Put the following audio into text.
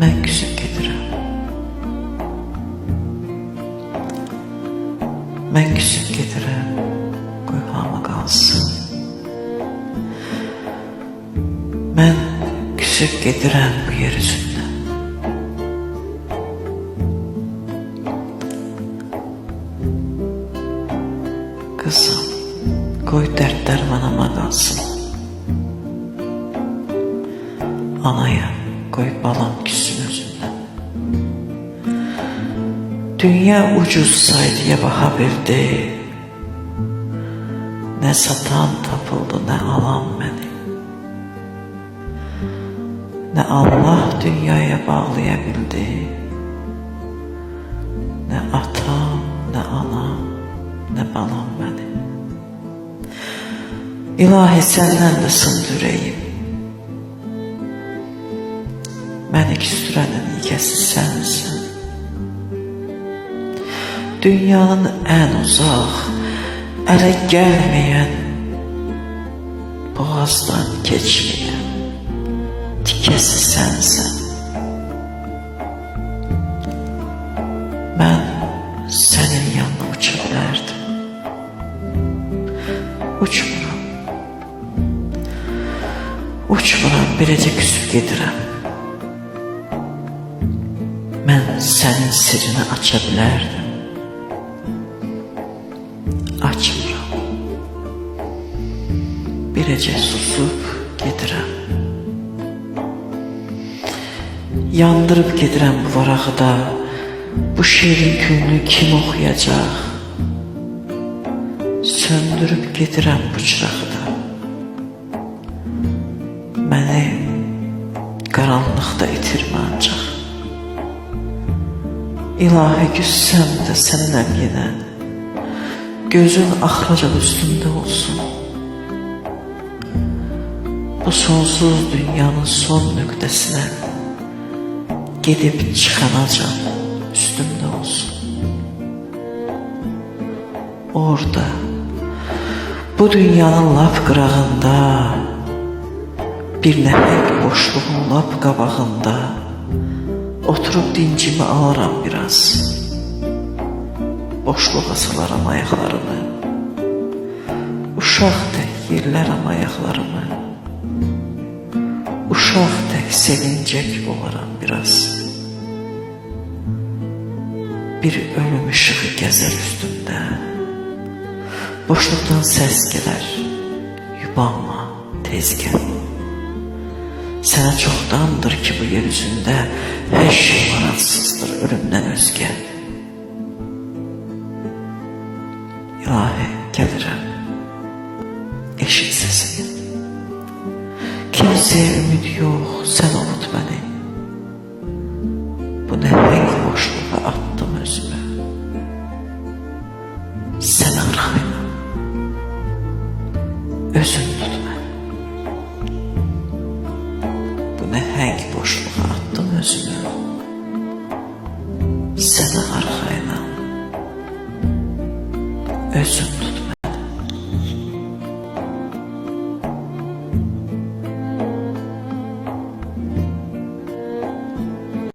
Mən küsüb gedirəm. Mən küsüb gedirəm. Qoy hamı qalsın. Mən küsüb gedirəm bu yer üzündən. Qızım, qoy dərdlərim anama qalsın. Anaya qoy balam küssün özündən. Dünya ucuz saydıya baha bildi. Nə satan tapıldı, nə alan məni. Nə Allah dünyaya bağlaya bildi. Nə atam, nə anam, nə balam məni. İlahi səndən də sındı ürəyim. Məni küstürənin yekəsi sənsin. Dünyanın ən uzaq, ələ gəlməyən, boğazdan keçməyən tikəsi sənsən. Mən sənin yanına uça bilərdim. Uçmuram. Uçmuram, beləcə küsüb gedirəm. Mən sənin sirrini aça bilərdim. Açmıram. Beləcə susub gedirəm. Yandırıb gedirəm bu varağı da. Bu şiirin külünü kim oxuyacaq? Söndürüb gedirəm bu çırağı da. Məni qaranlıqda itirmə ancaq. İlahi küssəm də səninəm yenə. Gözün axıracaq üstümdə olsun. Bu sonsuz dünyanın son nöqtəsinə gedib çıxanacaq üstümdə olsun. Orada, bu dünyanın lap qırağında, bir nəhəng boşluğun lap qabağında oturub dincimi alaram biraz. Boşluğa salaram ayaqlarımı. Uşaq tək yerlərəm ayaqlarımı. Uşaq tək sevincək olaram biraz. Bir ölüm ışığı gəzər üstümdə. Boşluqdan səs gələr. Yubanma, tez gəl. Sənə çoxdandır ki bu yer üzündə hər şey maradsızdır ölümdən özgə. İlahi gəlirəm, eşit səsini. Kimsəyə ümid yox, sən unut məni. Bu nəhəng boşluğa attım özümü. Sən arxayla, özün tut məni. Bu nəhəng boşluğa attım özümü. Sən arxayla, özün